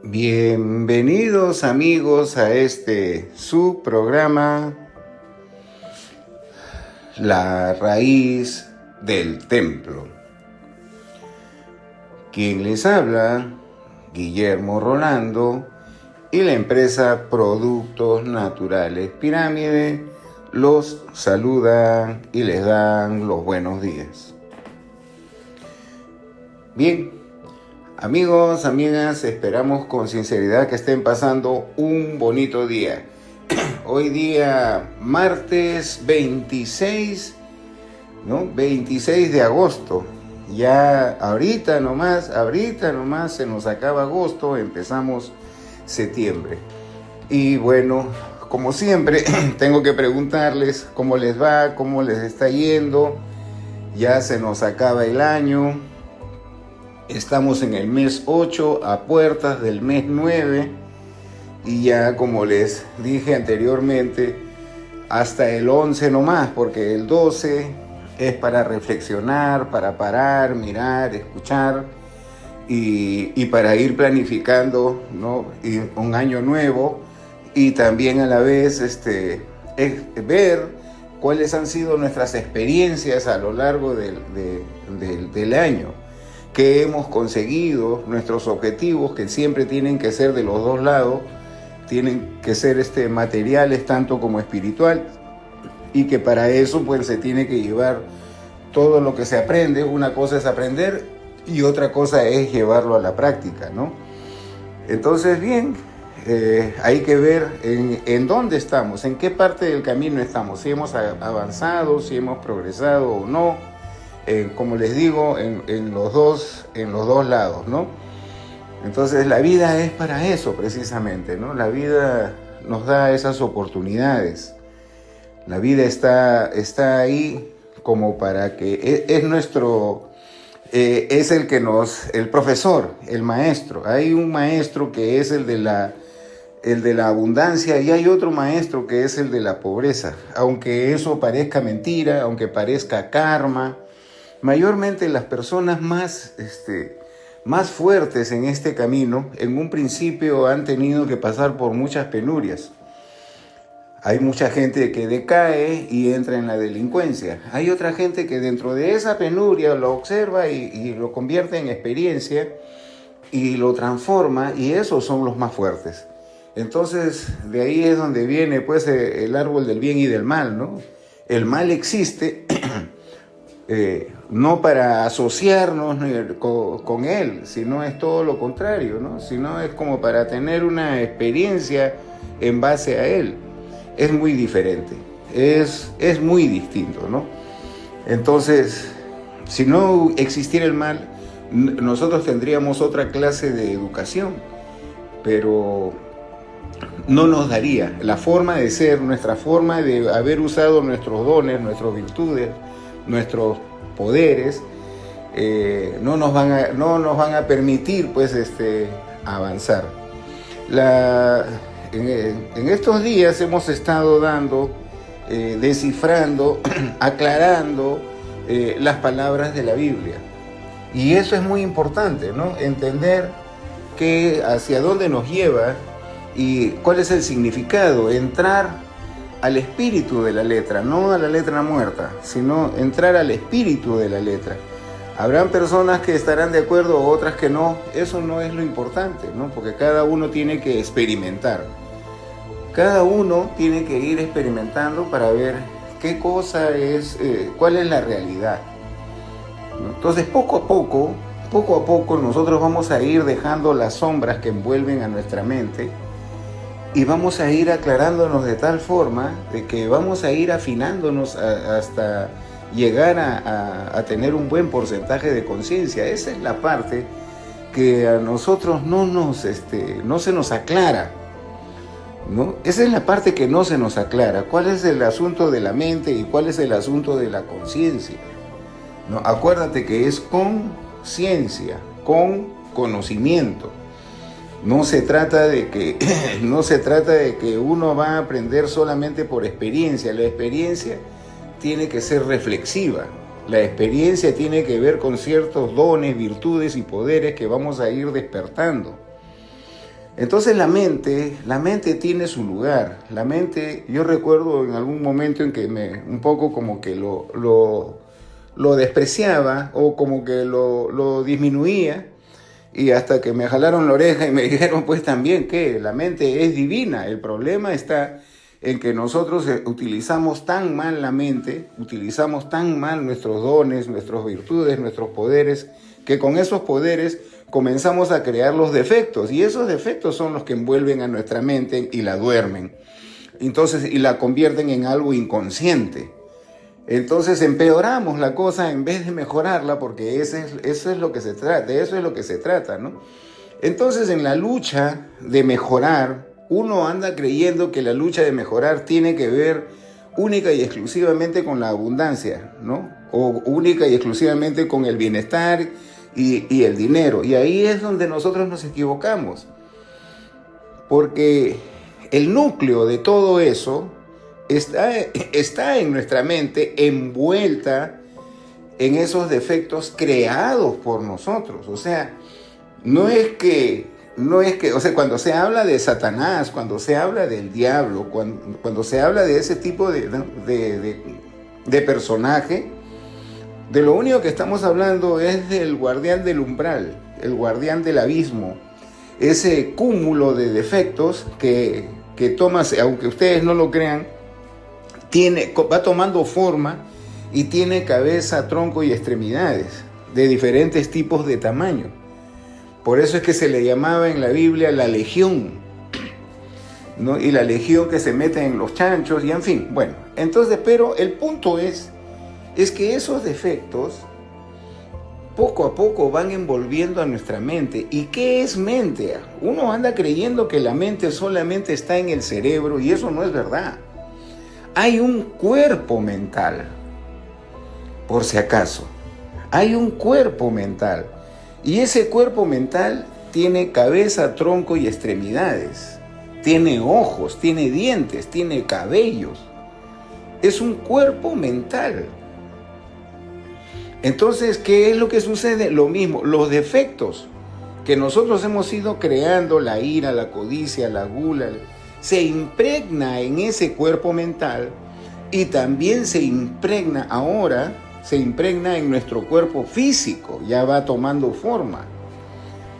Bienvenidos amigos a su programa La Raíz del Templo. Quien les habla, Guillermo Rolando, y la empresa Productos Naturales Pirámide los saludan y les dan los buenos días. Bien. Amigos, amigas, esperamos con sinceridad que estén pasando un bonito día. Hoy día, martes 26 de agosto. Ya ahorita nomás se nos acaba agosto, empezamos septiembre. Y bueno, como siempre, tengo que preguntarles cómo les va, cómo les está yendo. Ya se nos acaba el año. Estamos en el mes 8, a puertas del mes 9, y ya como les dije anteriormente, hasta el 11 nomás, porque el 12 es para reflexionar, para parar, mirar, escuchar, y para ir planificando, ¿no? Un año nuevo, y también a la vez ver cuáles han sido nuestras experiencias a lo largo del año. Que hemos conseguido, nuestros objetivos, que siempre tienen que ser de los dos lados, tienen que ser materiales tanto como espiritual, y que para eso pues se tiene que llevar todo lo que se aprende. Una cosa es aprender y otra cosa es llevarlo a la práctica, ¿no? Entonces, bien, hay que ver en dónde estamos, en qué parte del camino estamos, si hemos avanzado, si hemos progresado o no. Como les digo, en los dos lados, ¿no? Entonces la vida es para eso precisamente, ¿no? La vida nos da esas oportunidades. La vida está ahí como para que es nuestro, es el profesor, el maestro. Hay un maestro que es el de la abundancia, y hay otro maestro que es el de la pobreza. Aunque eso parezca mentira, aunque parezca karma, mayormente las personas más fuertes en este camino, en un principio han tenido que pasar por muchas penurias. Hay mucha gente que decae y entra en la delincuencia. Hay otra gente que dentro de esa penuria lo observa y lo convierte en experiencia y lo transforma, y esos son los más fuertes. Entonces, de ahí es donde viene pues el árbol del bien y del mal, ¿no? El mal existe no para asociarnos con él, sino es todo lo contrario, ¿no? Sino es como para tener una experiencia en base a él. Es muy diferente, es muy distinto, ¿no? Entonces, si no existiera el mal, nosotros tendríamos otra clase de educación, pero no nos daría la forma de ser, nuestra forma de haber usado nuestros dones, nuestras virtudes, nuestros poderes, no nos van a permitir pues avanzar. En estos días hemos estado descifrando, aclarando las palabras de la Biblia, y eso es muy importante, ¿no? Entender hacia dónde nos lleva y cuál es el significado, entrar al espíritu de la letra, no a la letra muerta, sino entrar al espíritu de la letra. Habrán personas que estarán de acuerdo, otras que no. Eso no es lo importante, ¿no? Porque cada uno tiene que experimentar. Cada uno tiene que ir experimentando para ver qué cosa es, cuál es la realidad, ¿no? Entonces, poco a poco, nosotros vamos a ir dejando las sombras que envuelven a nuestra mente, y vamos a ir aclarándonos de tal forma de que vamos a ir afinándonos hasta llegar a tener un buen porcentaje de conciencia. Esa es la parte que a nosotros no se nos aclara, ¿no? Esa es la parte que no se nos aclara. ¿Cuál es el asunto de la mente y cuál es el asunto de la conciencia? ¿No? Acuérdate que es conciencia, con conocimiento. No se trata de que uno va a aprender solamente por experiencia. La experiencia tiene que ser reflexiva. La experiencia tiene que ver con ciertos dones, virtudes y poderes que vamos a ir despertando. Entonces la mente tiene su lugar. La mente, yo recuerdo en algún momento en que un poco como que lo despreciaba o como que lo disminuía, y hasta que me jalaron la oreja y me dijeron pues también que la mente es divina. El problema está en que nosotros utilizamos tan mal la mente, utilizamos tan mal nuestros dones, nuestras virtudes, nuestros poderes, que con esos poderes comenzamos a crear los defectos, y esos defectos son los que envuelven a nuestra mente y la duermen. Entonces, y la convierten en algo inconsciente. Entonces empeoramos la cosa en vez de mejorarla, porque eso es lo que se trata, de eso es lo que se trata, ¿no? Entonces, en la lucha de mejorar, uno anda creyendo que la lucha de mejorar tiene que ver única y exclusivamente con la abundancia, ¿no? O única y exclusivamente con el bienestar y el dinero. Y ahí es donde nosotros nos equivocamos. Porque el núcleo de todo eso está en nuestra mente, envuelta en esos defectos creados por nosotros. O sea, no es que, o sea, cuando se habla de Satanás, cuando se habla del diablo, cuando se habla de ese tipo de personaje, de lo único que estamos hablando es del guardián del umbral, el guardián del abismo, ese cúmulo de defectos que toma, aunque ustedes no lo crean, va tomando forma y tiene cabeza, tronco y extremidades de diferentes tipos de tamaño. Por eso es que se le llamaba en la Biblia la legión, ¿no? Y la legión que se mete en los chanchos y en fin. Bueno, entonces, pero el punto es que esos defectos poco a poco van envolviendo a nuestra mente. ¿Y qué es mente? Uno anda creyendo que la mente solamente está en el cerebro, y eso no es verdad. Hay un cuerpo mental, por si acaso. Hay un cuerpo mental. Y ese cuerpo mental tiene cabeza, tronco y extremidades. Tiene ojos, tiene dientes, tiene cabellos. Es un cuerpo mental. Entonces, ¿qué es lo que sucede? Lo mismo, los defectos que nosotros hemos ido creando, la ira, la codicia, la gula, se impregna en ese cuerpo mental, y también se impregna en nuestro cuerpo físico, ya va tomando forma.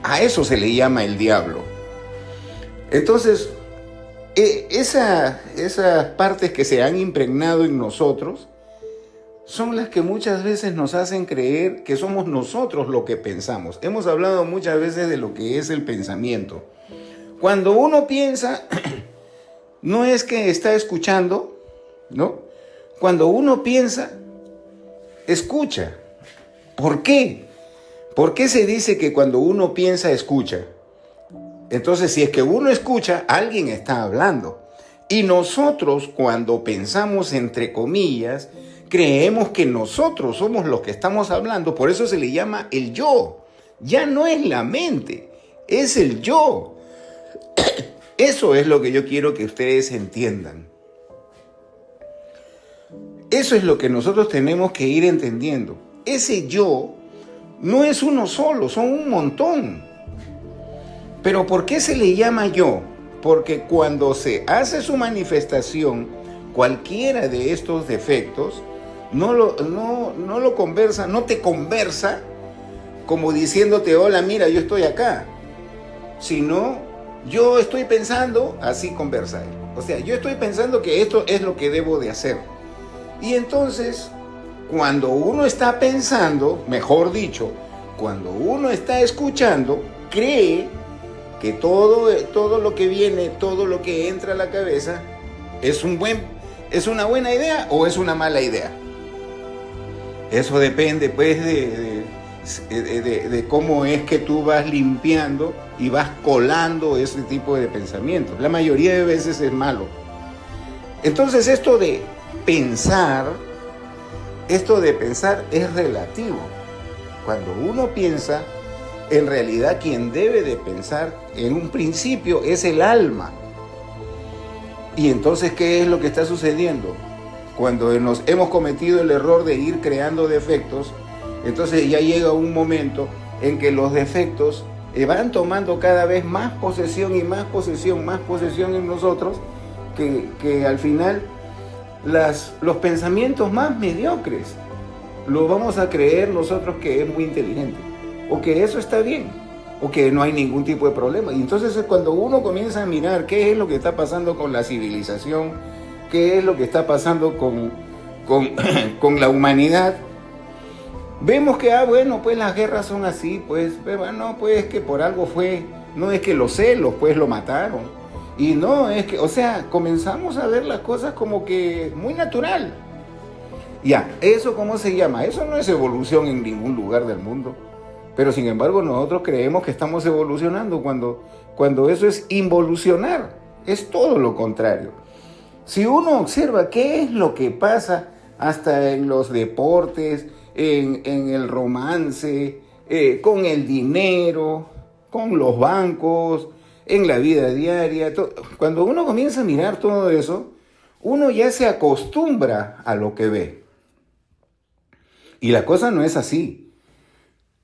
A eso se le llama el diablo. Entonces, esas partes que se han impregnado en nosotros son las que muchas veces nos hacen creer que somos nosotros lo que pensamos. Hemos hablado muchas veces de lo que es el pensamiento. Cuando uno piensa, no es que está escuchando, ¿no? Cuando uno piensa, escucha. ¿Por qué? ¿Por qué se dice que cuando uno piensa, escucha? Entonces, si es que uno escucha, alguien está hablando. Y nosotros, cuando pensamos, entre comillas, creemos que nosotros somos los que estamos hablando. Por eso se le llama el yo. Ya no es la mente, es el yo. Eso es lo que yo quiero que ustedes entiendan. Eso es lo que nosotros tenemos que ir entendiendo. Ese yo no es uno solo, son un montón. Pero ¿por qué se le llama yo? Porque cuando se hace su manifestación, cualquiera de estos defectos, no te conversa como diciéndote, hola, mira, yo estoy acá. Sino, yo estoy pensando, así conversa él. O sea, yo estoy pensando que esto es lo que debo de hacer. Y entonces, cuando uno está pensando, mejor dicho, cuando uno está escuchando, cree que todo lo que viene, todo lo que entra a la cabeza, es una buena idea o es una mala idea. Eso depende, pues, de cómo es que tú vas limpiando y vas colando ese tipo de pensamientos. La mayoría de veces es malo. Entonces esto de pensar es relativo. Cuando uno piensa, en realidad quien debe de pensar en un principio es el alma. Y entonces, ¿qué es lo que está sucediendo? Cuando nos hemos cometido el error de ir creando defectos, entonces ya llega un momento en que los defectos van tomando cada vez más posesión y más posesión en nosotros, que al final los pensamientos más mediocres los vamos a creer nosotros que es muy inteligente, o que eso está bien, o que no hay ningún tipo de problema. Y entonces es cuando uno comienza a mirar qué es lo que está pasando con la civilización, qué es lo que está pasando con la humanidad, vemos que, bueno, pues las guerras son así, pues, no, pues que por algo fue, no es que los celos, pues lo mataron. Y no, es que, o sea, comenzamos a ver las cosas como que muy natural. Ya, ¿eso cómo se llama? Eso no es evolución en ningún lugar del mundo. Pero sin embargo nosotros creemos que estamos evolucionando cuando eso es involucionar. Es todo lo contrario. Si uno observa qué es lo que pasa hasta en los deportes, en el romance, con el dinero, con los bancos, en la vida diaria, cuando uno comienza a mirar todo eso, uno ya se acostumbra a lo que ve. Y la cosa no es así.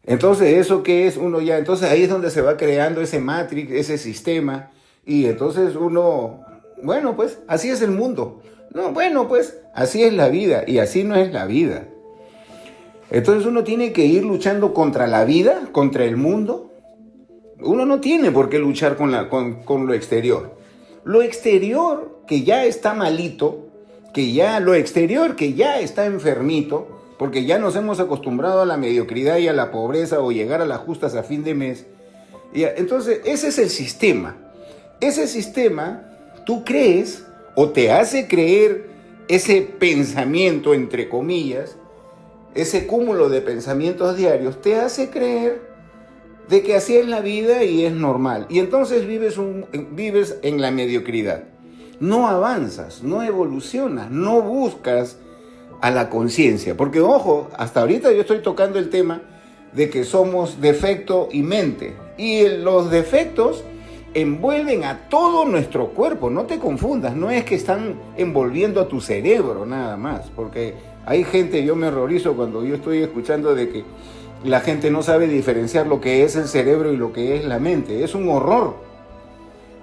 Entonces, ¿eso qué es? Uno ya, entonces ahí es donde se va creando ese matrix, ese sistema, y entonces uno, bueno, pues así es el mundo. No, bueno, pues así es la vida, y así no es la vida. Entonces uno tiene que ir luchando contra la vida, contra el mundo. Uno no tiene por qué luchar con lo exterior. Lo exterior que ya está malito, lo exterior que ya está enfermito, porque ya nos hemos acostumbrado a la mediocridad y a la pobreza o llegar a las justas a fin de mes. Entonces ese es el sistema. Ese sistema tú crees o te hace creer ese pensamiento, entre comillas, ese cúmulo de pensamientos diarios, te hace creer de que así es la vida y es normal. Y entonces vives en la mediocridad. No avanzas, no evolucionas, no buscas a la conciencia. Porque, ojo, hasta ahorita yo estoy tocando el tema de que somos defecto y mente. Y los defectos envuelven a todo nuestro cuerpo. No te confundas, no es que están envolviendo a tu cerebro nada más. Porque hay gente, yo me horrorizo cuando yo estoy escuchando de que la gente no sabe diferenciar lo que es el cerebro y lo que es la mente. Es un horror.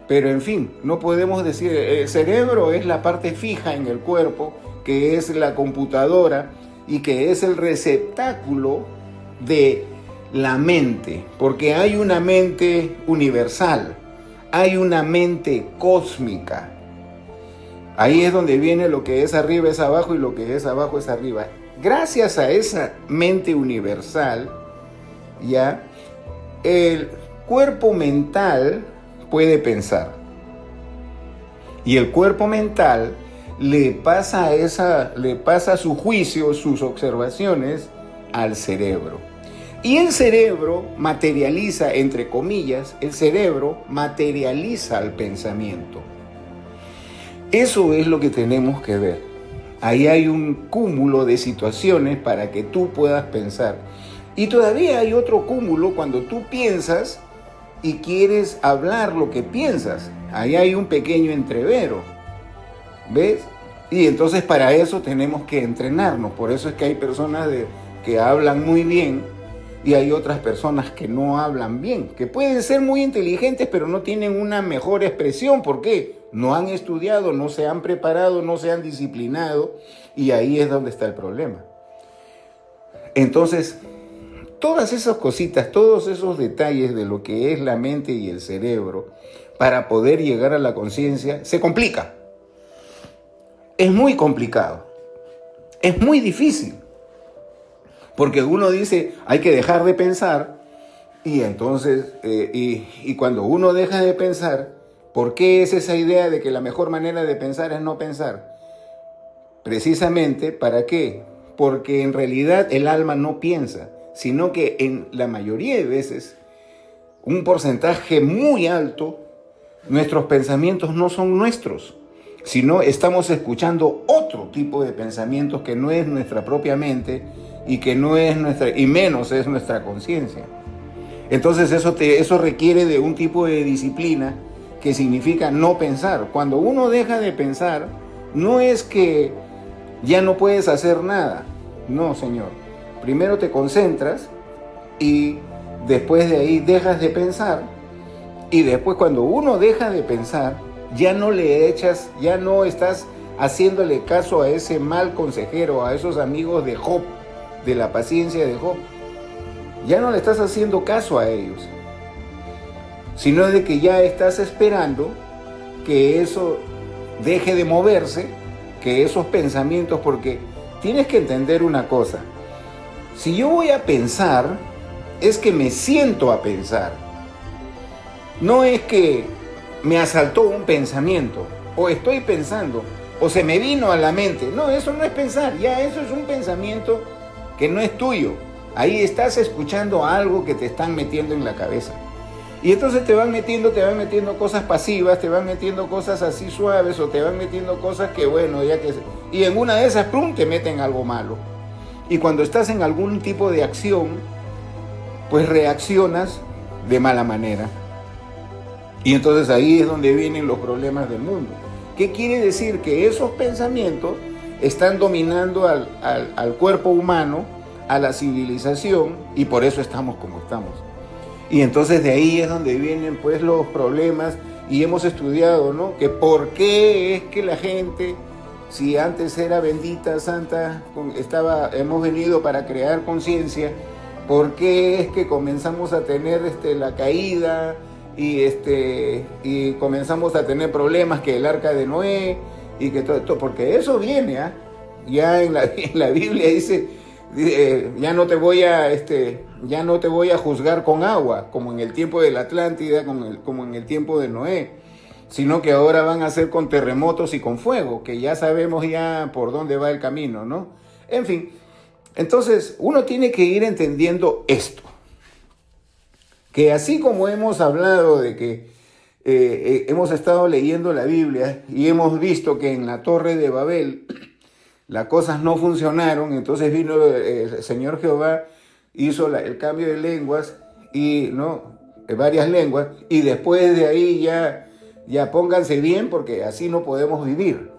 Pero en fin, no podemos decir, el cerebro es la parte fija en el cuerpo, que es la computadora y que es el receptáculo de la mente. Porque hay una mente universal, hay una mente cósmica. Ahí es donde viene lo que es arriba es abajo y lo que es abajo es arriba. Gracias a esa mente universal, ya, el cuerpo mental puede pensar. Y el cuerpo mental le pasa su juicio, sus observaciones al cerebro. Y el cerebro materializa, entre comillas, el cerebro materializa el pensamiento. Eso es lo que tenemos que ver. Ahí hay un cúmulo de situaciones para que tú puedas pensar. Y todavía hay otro cúmulo cuando tú piensas y quieres hablar lo que piensas. Ahí hay un pequeño entrevero. ¿Ves? Y entonces para eso tenemos que entrenarnos. Por eso es que hay personas que hablan muy bien y hay otras personas que no hablan bien, que pueden ser muy inteligentes pero no tienen una mejor expresión. ¿Por qué? No han estudiado, no se han preparado, no se han disciplinado, y ahí es donde está el problema. Entonces, todas esas cositas, todos esos detalles de lo que es la mente y el cerebro, para poder llegar a la conciencia, se complica. Es muy complicado. Es muy difícil. Porque uno dice, hay que dejar de pensar, y entonces, y cuando uno deja de pensar, ¿por qué es esa idea de que la mejor manera de pensar es no pensar? Precisamente, ¿para qué? Porque en realidad el alma no piensa, sino que en la mayoría de veces, un porcentaje muy alto, nuestros pensamientos no son nuestros, sino estamos escuchando otro tipo de pensamientos que no es nuestra propia mente y que no es nuestra, y menos es nuestra conciencia. Entonces eso requiere de un tipo de disciplina que significa no pensar. Cuando uno deja de pensar, no es que ya no puedes hacer nada. No, señor. Primero te concentras y después de ahí dejas de pensar. Y después cuando uno deja de pensar, ya no estás haciéndole caso a ese mal consejero, a esos amigos de Job, de la paciencia de Job. Ya no le estás haciendo caso a ellos, sino de que ya estás esperando que eso deje de moverse, que esos pensamientos, porque tienes que entender una cosa. Si yo voy a pensar, es que me siento a pensar. No es que me asaltó un pensamiento, o estoy pensando, o se me vino a la mente. No, eso no es pensar, ya eso es un pensamiento que no es tuyo. Ahí estás escuchando algo que te están metiendo en la cabeza. Y entonces te van metiendo cosas pasivas, te van metiendo cosas así suaves, o te van metiendo cosas que bueno, ya que... Y en una de esas, ¡prum!, te meten algo malo. Y cuando estás en algún tipo de acción, pues reaccionas de mala manera. Y entonces ahí es donde vienen los problemas del mundo. ¿Qué quiere decir? Que esos pensamientos están dominando al cuerpo humano, a la civilización, y por eso estamos como estamos. Y entonces de ahí es donde vienen pues los problemas, y hemos estudiado, ¿no? Que por qué es que la gente, si antes era bendita, santa, hemos venido para crear conciencia, por qué es que comenzamos a tener la caída y comenzamos a tener problemas, que el arca de Noé y que todo esto, porque eso viene, ya en la Biblia dice, ya no te voy a juzgar con agua, como en el tiempo de la Atlántida, como en el tiempo de Noé, sino que ahora van a ser con terremotos y con fuego, que ya sabemos ya por dónde va el camino, ¿no? En fin, entonces uno tiene que ir entendiendo esto, que así como hemos hablado de que hemos estado leyendo la Biblia y hemos visto que en la Torre de Babel las cosas no funcionaron, entonces vino el Señor Jehová, hizo el cambio de lenguas, y no varias lenguas, y después de ahí ya pónganse bien, porque así no podemos vivir.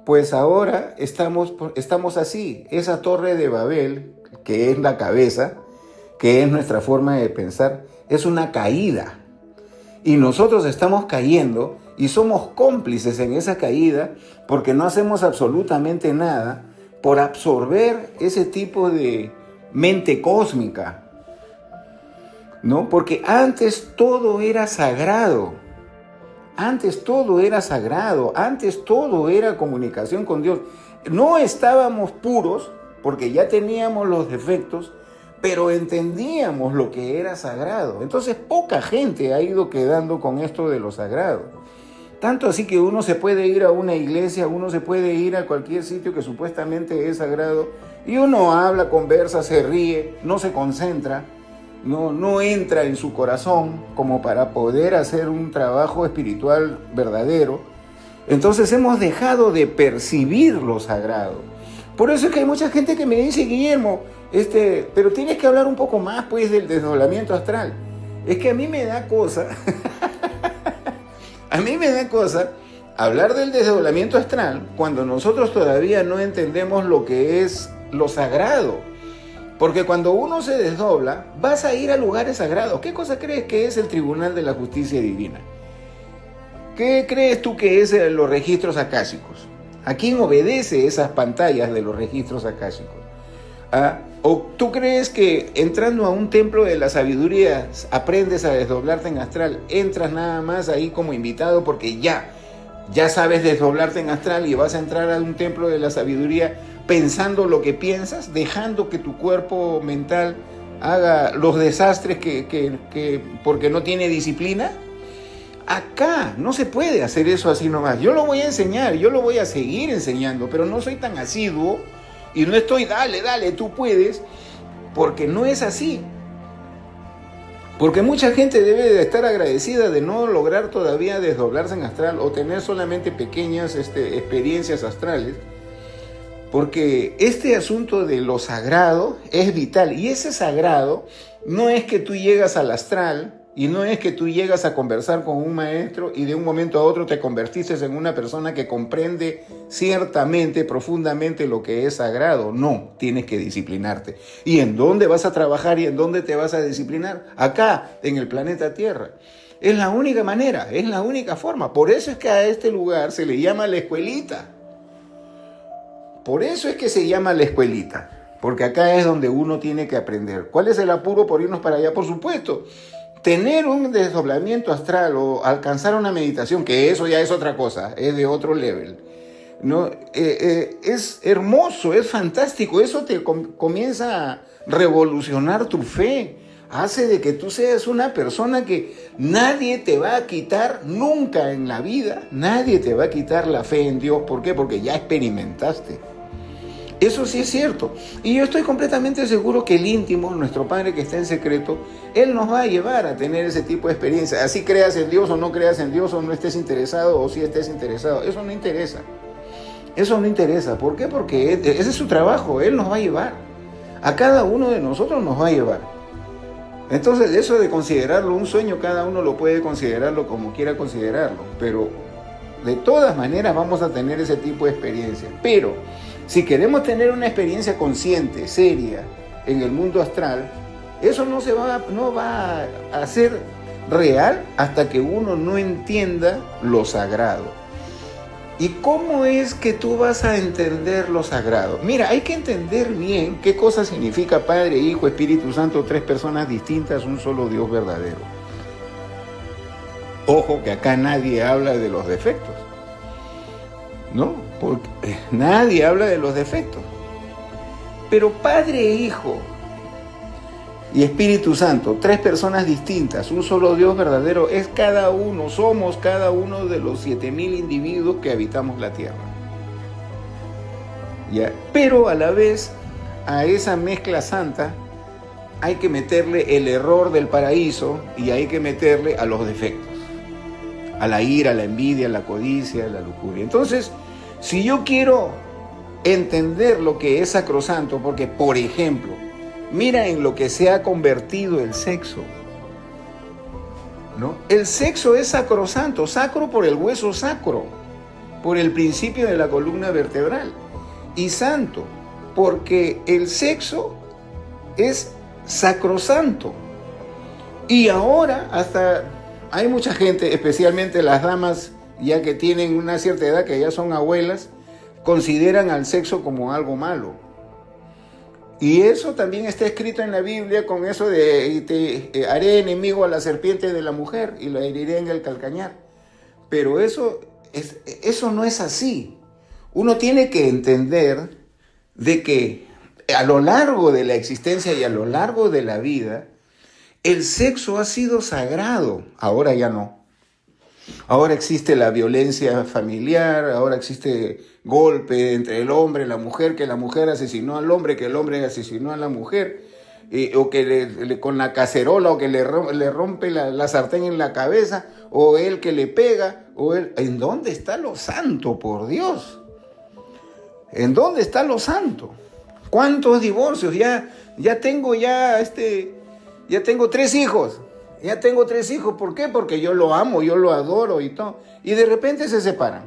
Pues ahora estamos así. Esa Torre de Babel, que es la cabeza, que es nuestra forma de pensar, es una caída. Y nosotros estamos cayendo y somos cómplices en esa caída, porque no hacemos absolutamente nada por absorber ese tipo de mente cósmica, ¿no? Porque antes todo era sagrado. Antes todo era sagrado, antes todo era comunicación con Dios. No estábamos puros porque ya teníamos los defectos, pero entendíamos lo que era sagrado. Entonces poca gente ha ido quedando con esto de lo sagrado. Tanto así que uno se puede ir a una iglesia, uno se puede ir a cualquier sitio que supuestamente es sagrado, y uno habla, conversa, se ríe, no se concentra, no entra en su corazón como para poder hacer un trabajo espiritual verdadero. Entonces hemos dejado de percibir lo sagrado. Por eso es que hay mucha gente que me dice, Guillermo, pero tienes que hablar un poco más pues del desdoblamiento astral. Es que a mí me da cosa, hablar del desdoblamiento astral cuando nosotros todavía no entendemos lo que es lo sagrado. Porque cuando uno se desdobla, vas a ir a lugares sagrados. ¿Qué cosa crees que es el Tribunal de la Justicia Divina? ¿Qué crees tú que es los registros akáshicos? ¿A quién obedece esas pantallas de los registros akáshicos? ¿O tú crees que entrando a un templo de la sabiduría aprendes a desdoblarte en astral? Entras nada más ahí como invitado porque ya sabes desdoblarte en astral, y vas a entrar a un templo de la sabiduría pensando lo que piensas, dejando que tu cuerpo mental haga los desastres que porque no tiene disciplina. Acá no se puede hacer eso así nomás. Yo lo voy a enseñar, yo lo voy a seguir enseñando, pero no soy tan asiduo y no estoy, dale, tú puedes, Porque no es así. Porque mucha gente debe de estar agradecida de no lograr todavía desdoblarse en astral o tener solamente pequeñas experiencias astrales. Porque este asunto de lo sagrado es vital. Y ese sagrado no es que tú llegas al astral y no es que tú llegas a conversar con un maestro y de un momento a otro te convertiste en una persona que comprende ciertamente, profundamente lo que es sagrado. No, tienes que disciplinarte. ¿Y en dónde vas a trabajar y en dónde te vas a disciplinar? Acá, en el planeta Tierra. Es la única manera, es la única forma. Por eso es que a este lugar se le llama la escuelita. Por eso es que se llama la escuelita. Porque acá es donde uno tiene que aprender. ¿Cuál es el apuro por irnos para allá? Por supuesto, tener un desdoblamiento astral o alcanzar una meditación, que eso ya es otra cosa, es de otro level, ¿no? Es hermoso, es fantástico. Eso te comienza a revolucionar tu fe. Hace de que tú seas una persona que nadie te va a quitar nunca en la vida. Nadie te va a quitar la fe en Dios. ¿Por qué? Porque ya experimentaste. Eso sí es cierto. Y yo estoy completamente seguro que el íntimo, nuestro Padre que está en secreto, Él nos va a llevar a tener ese tipo de experiencia. Así creas en Dios o no creas en Dios, o no estés interesado o sí estés interesado. Eso no interesa. Eso no interesa. ¿Por qué? Porque ese es su trabajo. Él nos va a llevar. A cada uno de nosotros nos va a llevar. Entonces, eso de considerarlo un sueño, cada uno lo puede considerarlo como quiera considerarlo. Pero de todas maneras vamos a tener ese tipo de experiencia. Pero si queremos tener una experiencia consciente, seria, en el mundo astral, eso no va a ser real hasta que uno no entienda lo sagrado. ¿Y cómo es que tú vas a entender lo sagrado? Mira, hay que entender bien qué cosa significa Padre, Hijo, Espíritu Santo, tres personas distintas, un solo Dios verdadero. Ojo que acá nadie habla de los defectos, ¿no? Porque nadie habla de los defectos. Pero Padre, Hijo y Espíritu Santo, tres personas distintas, un solo Dios verdadero, es cada uno, somos cada uno de los 7,000 individuos que habitamos la tierra. ¿Ya? Pero a la vez, a esa mezcla santa, hay que meterle el error del paraíso y hay que meterle a los defectos, a la ira, a la envidia, a la codicia, a la lujuria. Entonces, si yo quiero entender lo que es sacrosanto, porque, por ejemplo, mira en lo que se ha convertido el sexo, ¿no? El sexo es sacrosanto, sacro por el hueso sacro, por el principio de la columna vertebral, y santo, porque el sexo es sacrosanto. Y ahora hasta hay mucha gente, especialmente las damas ya que tienen una cierta edad, que ya son abuelas, consideran al sexo como algo malo. Y eso también está escrito en la Biblia con eso de te haré enemigo a la serpiente de la mujer y la heriré en el calcañar. Pero eso no es así. Uno tiene que entender de que a lo largo de la existencia y a lo largo de la vida, el sexo ha sido sagrado. Ahora ya no. Ahora existe la violencia familiar, ahora existe golpe entre el hombre y la mujer, que la mujer asesinó al hombre, que el hombre asesinó a la mujer, o que con la cacerola, o que le rompe la sartén en la cabeza, o él que le pega, o él... ¿En dónde está lo santo, por Dios? ¿En dónde está lo santo? ¿Cuántos divorcios? Ya tengo 3 hijos. Ya tengo 3 hijos. ¿Por qué? Porque yo lo amo, yo lo adoro y todo. Y de repente se separan.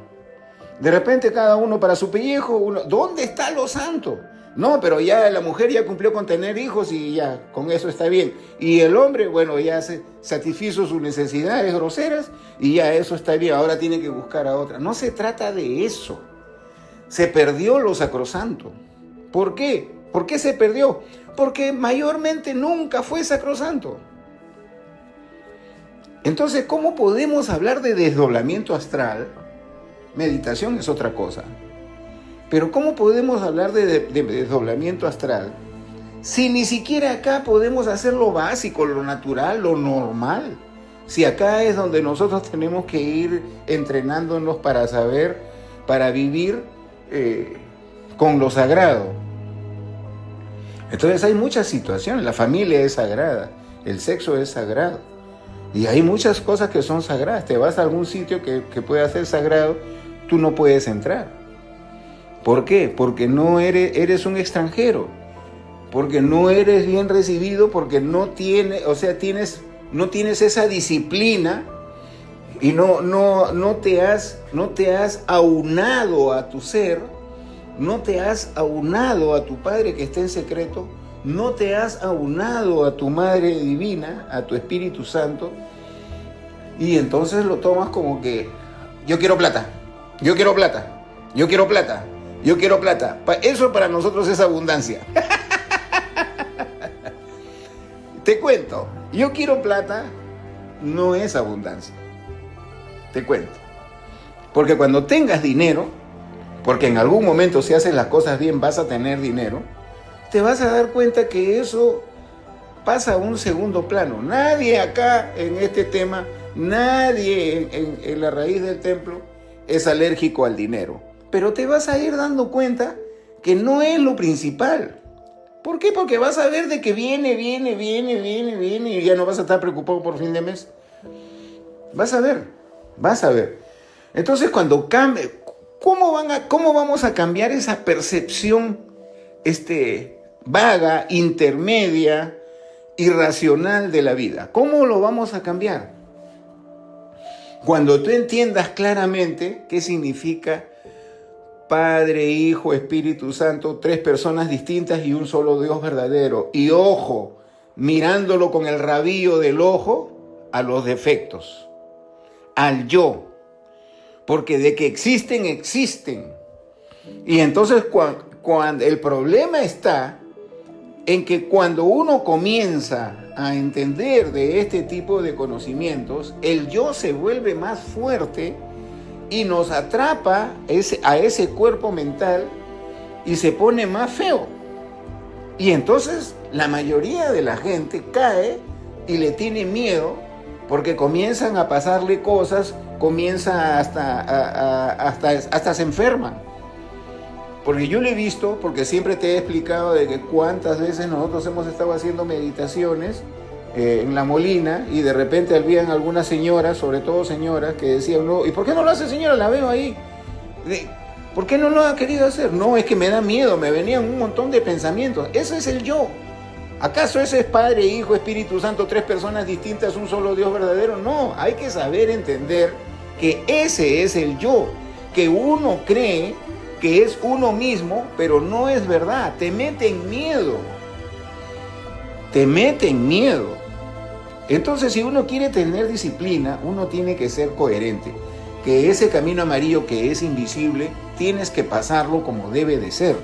De repente cada uno para su pellejo. ¿Dónde está lo santo? No, pero ya la mujer ya cumplió con tener hijos y ya con eso está bien. Y el hombre, bueno, ya se satisfizo sus necesidades groseras y ya eso está bien. Ahora tiene que buscar a otra. No se trata de eso. Se perdió lo sacrosanto. ¿Por qué? ¿Por qué se perdió? Porque mayormente nunca fue sacrosanto. Entonces, ¿cómo podemos hablar de desdoblamiento astral? Meditación es otra cosa. Pero ¿cómo podemos hablar de desdoblamiento astral si ni siquiera acá podemos hacer lo básico, lo natural, lo normal? Si acá es donde nosotros tenemos que ir entrenándonos para saber, para vivir con lo sagrado. Entonces hay muchas situaciones. La familia es sagrada, el sexo es sagrado. Y hay muchas cosas que son sagradas. Te vas a algún sitio que pueda ser sagrado, tú no puedes entrar. ¿Por qué? Porque no eres un extranjero. Porque no eres bien recibido, porque no tienes esa disciplina y no te has aunado a tu ser, no te has aunado a tu Padre que está en secreto, no te has aunado a tu Madre Divina, a tu Espíritu Santo, y entonces lo tomas como que yo quiero plata, yo quiero plata, yo quiero plata, yo quiero plata. Eso para nosotros es abundancia. Te cuento, yo quiero plata no es abundancia. Te cuento. Porque cuando tengas dinero, porque en algún momento si haces las cosas bien vas a tener dinero, te vas a dar cuenta que eso pasa a un segundo plano. Nadie acá en este tema, nadie en la raíz del templo es alérgico al dinero. Pero te vas a ir dando cuenta que no es lo principal. ¿Por qué? Porque vas a ver de que viene y ya no vas a estar preocupado por fin de mes. Vas a ver. Entonces cuando cambie, ¿cómo vamos a cambiar esa percepción vaga, intermedia, irracional de la vida? ¿Cómo lo vamos a cambiar? Cuando tú entiendas claramente qué significa Padre, Hijo, Espíritu Santo, 3 personas distintas y un solo Dios verdadero. Y ojo, mirándolo con el rabillo del ojo a los defectos, al yo. Porque de que existen, existen. Y entonces cuando el problema está en que cuando uno comienza a entender de este tipo de conocimientos, el yo se vuelve más fuerte y nos atrapa a ese cuerpo mental y se pone más feo. Y entonces la mayoría de la gente cae y le tiene miedo porque comienzan a pasarle cosas, comienza hasta se enferman. Porque yo lo he visto, porque siempre te he explicado de que cuántas veces nosotros hemos estado haciendo meditaciones en La Molina y de repente habían algunas señoras, sobre todo señoras, que decían, no, ¿y por qué no lo hace, señora? La veo ahí. ¿Por qué no lo ha querido hacer? No, es que me da miedo, me venían un montón de pensamientos. Ese es el yo. ¿Acaso ese es Padre, Hijo, Espíritu Santo, 3 personas distintas, un solo Dios verdadero? No, hay que saber entender que ese es el yo, que uno cree que es uno mismo, pero no es verdad. Te mete en miedo. Entonces, si uno quiere tener disciplina, uno tiene que ser coherente. Que ese camino amarillo que es invisible, tienes que pasarlo como debe de ser.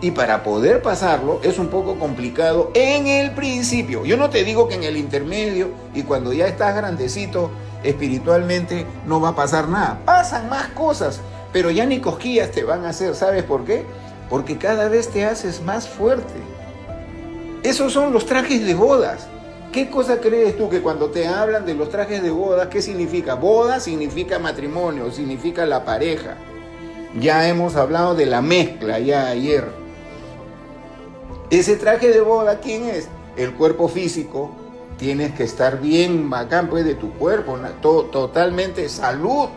Y para poder pasarlo es un poco complicado en el principio. Yo no te digo que en el intermedio y cuando ya estás grandecito espiritualmente no va a pasar nada. Pasan más cosas, pero ya ni cosquillas te van a hacer. ¿Sabes por qué? Porque cada vez te haces más fuerte. Esos son los trajes de bodas. ¿Qué cosa crees tú que cuando te hablan de los trajes de bodas, qué significa? Boda significa matrimonio, significa la pareja. Ya hemos hablado de la mezcla ya ayer. Ese traje de boda, ¿quién es? El cuerpo físico. Tienes que estar bien bacán pues de tu cuerpo, totalmente salud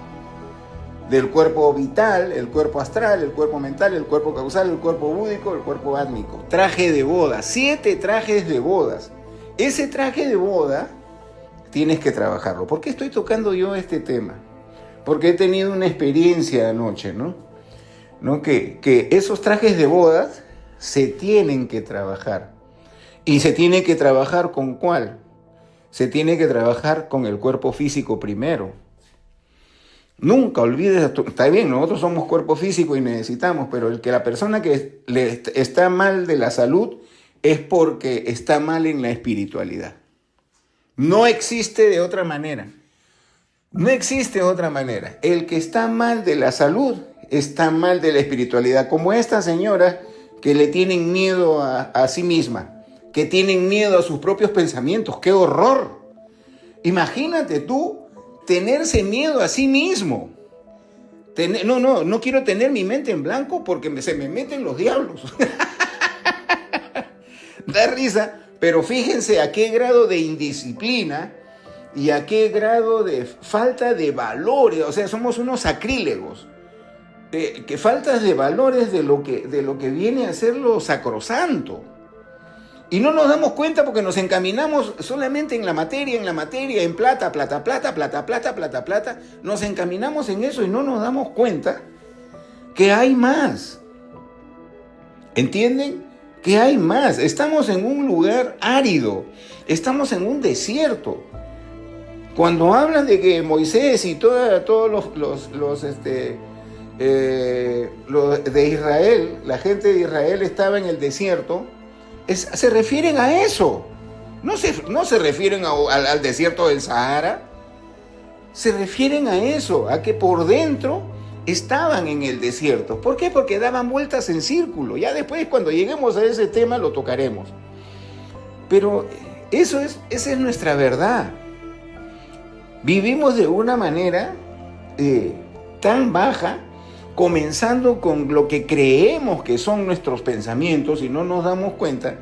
del cuerpo vital, el cuerpo astral, el cuerpo mental, el cuerpo causal, el cuerpo búdico, el cuerpo átmico. Traje de boda, 7 trajes de bodas. Ese traje de boda tienes que trabajarlo. ¿Por qué estoy tocando yo este tema? Porque he tenido una experiencia anoche, ¿no? Que esos trajes de bodas se tienen que trabajar. ¿Y se tiene que trabajar con cuál? Se tiene que trabajar con el cuerpo físico primero. Nunca olvides, está bien, nosotros somos cuerpo físico y necesitamos, pero la persona que está mal de la salud es porque está mal en la espiritualidad. No existe de otra manera. No existe otra manera. El que está mal de la salud está mal de la espiritualidad. Como esta señora que le tienen miedo a sí misma, que tienen miedo a sus propios pensamientos. ¡Qué horror! Imagínate tú tenerse miedo a sí mismo. No quiero tener mi mente en blanco porque se me meten los diablos. da risa, pero fíjense a qué grado de indisciplina y a qué grado de falta de valores, o sea, somos unos sacrílegos, que faltas de valores de lo que viene a ser lo sacrosanto. Y no nos damos cuenta porque nos encaminamos solamente en la materia, en plata, nos encaminamos en eso y no nos damos cuenta que hay más. ¿Entienden? Que hay más. Estamos en un lugar árido, estamos en un desierto. Cuando hablan de que Moisés y todos los de Israel, la gente de Israel estaba en el desierto, se refieren a eso. No se refieren al desierto del Sahara. Se refieren a eso, a que por dentro estaban en el desierto. ¿Por qué? Porque daban vueltas en círculo. Ya después, cuando lleguemos a ese tema, lo tocaremos. Pero esa es nuestra verdad. Vivimos de una manera tan baja, comenzando con lo que creemos que son nuestros pensamientos y no nos damos cuenta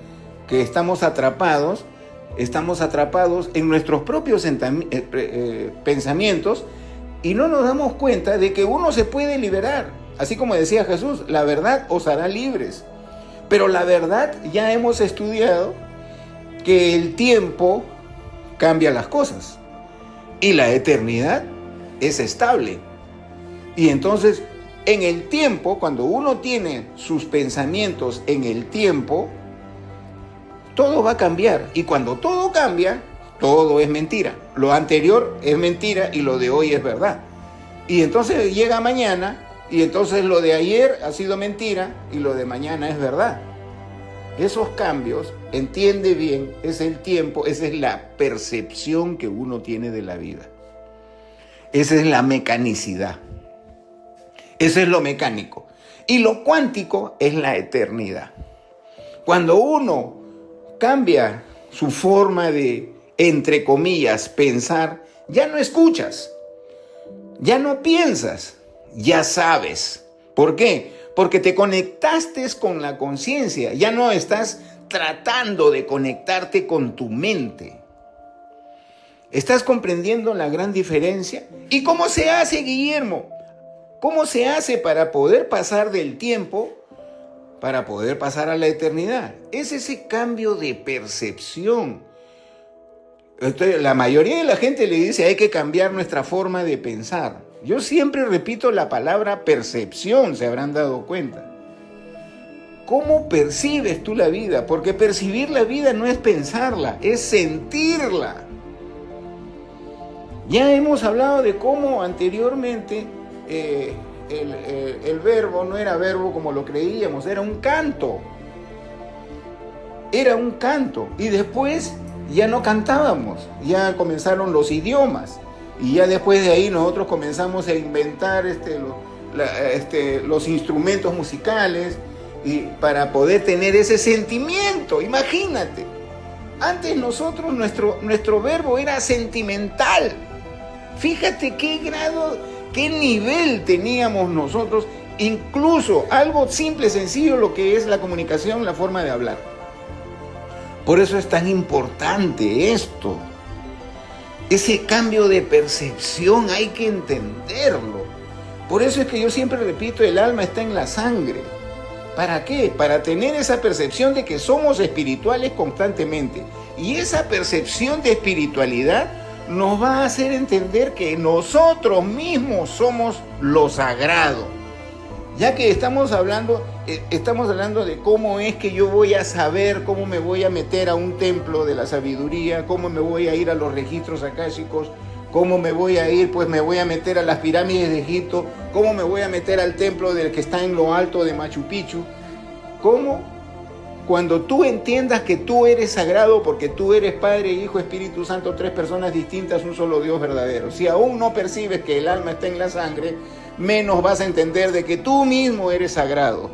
que estamos atrapados en nuestros propios pensamientos y no nos damos cuenta de que uno se puede liberar. Así como decía Jesús, la verdad os hará libres. Pero la verdad, ya hemos estudiado que el tiempo cambia las cosas y la eternidad es estable. Y entonces, en el tiempo, cuando uno tiene sus pensamientos en el tiempo, todo va a cambiar. Y cuando todo cambia, todo es mentira. Lo anterior es mentira y lo de hoy es verdad. Y entonces llega mañana y entonces lo de ayer ha sido mentira y lo de mañana es verdad. Esos cambios, entiende bien, es el tiempo, esa es la percepción que uno tiene de la vida. Esa es la mecanicidad. Eso es lo mecánico. Y lo cuántico es la eternidad. Cuando uno cambia su forma de, entre comillas, pensar, ya no escuchas, ya no piensas, ya sabes. ¿Por qué? Porque te conectaste con la conciencia, ya no estás tratando de conectarte con tu mente. ¿Estás comprendiendo la gran diferencia? ¿Y cómo se hace, Guillermo? ¿Cómo se hace para poder pasar del tiempo, para poder pasar a la eternidad? Es ese cambio de percepción. La mayoría de la gente le dice hay que cambiar nuestra forma de pensar. Yo siempre repito la palabra percepción, se habrán dado cuenta. ¿Cómo percibes tú la vida? Porque percibir la vida no es pensarla, es sentirla. Ya hemos hablado de cómo anteriormente el verbo no era verbo como lo creíamos, era un canto. Era un canto. Y después ya no cantábamos, ya comenzaron los idiomas. Y ya después de ahí nosotros comenzamos a inventar los instrumentos musicales y para poder tener ese sentimiento. Imagínate, antes nosotros, nuestro verbo era sentimental. Fíjate qué grado, qué nivel teníamos nosotros, incluso algo simple, sencillo, lo que es la comunicación, la forma de hablar. Por eso es tan importante esto. Ese cambio de percepción hay que entenderlo. Por eso es que yo siempre repito, el alma está en la sangre. ¿Para qué? Para tener esa percepción de que somos espirituales constantemente. Y esa percepción de espiritualidad nos va a hacer entender que nosotros mismos somos lo sagrado. Ya que estamos hablando de cómo es que yo voy a saber, cómo me voy a meter a un templo de la sabiduría, cómo me voy a ir a los registros akáshicos, cómo me voy a ir, pues me voy a meter a las pirámides de Egipto, cómo me voy a meter al templo del que está en lo alto de Machu Picchu. ¿Cómo? Cuando tú entiendas que tú eres sagrado porque tú eres Padre, Hijo, Espíritu Santo, tres personas distintas, un solo Dios verdadero. Si aún no percibes que el alma está en la sangre, menos vas a entender de que tú mismo eres sagrado.